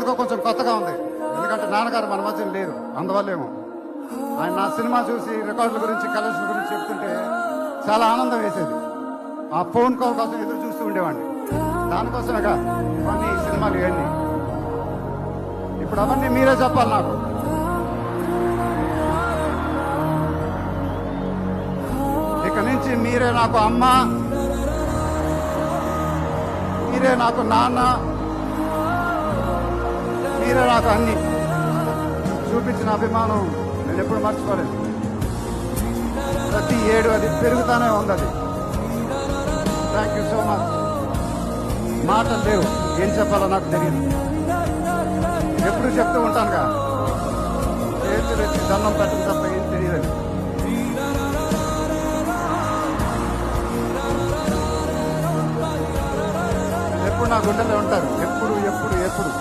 ఎందుకో కొంచెం కొత్తగా ఉంది. ఎందుకంటే నాన్నగారు మన మధ్య లేరు, అందువల్లేమో. ఆయన నా సినిమా చూసి రికార్డుల గురించి కలెక్షన్ గురించి చెప్తుంటే చాలా ఆనందం వేసేది. ఆ ఫోన్ కాల్ కోసం ఎదురు చూస్తూ ఉండేవాడిని. దానికోసమేగా ఇవన్నీ సినిమాలు ఇవన్నీ. ఇప్పుడు అవన్నీ మీరే చెప్పాలి నాకు. ఇక నుంచి మీరే నాకు అమ్మ, మీరే నాకు నాన్న, మీరే నాకు అన్ని. చూపించిన అభిమానం నేను ఎప్పుడు మర్చిపోలేదు. ప్రతి ఏడు అది పెరుగుతానే ఉంది. అది థ్యాంక్ యూ సో మచ్. మాటలు లేవు, ఏం చెప్పాలో నాకు తెలియదు. ఎప్పుడు చెప్తూ ఉంటానుగా, చేతులు ఎత్తి దండం పెట్టడం తప్ప ఏం తెలియదు. ఎప్పుడు నా గుండెలో ఉంటారు, ఎప్పుడు ఎప్పుడు ఎప్పుడు.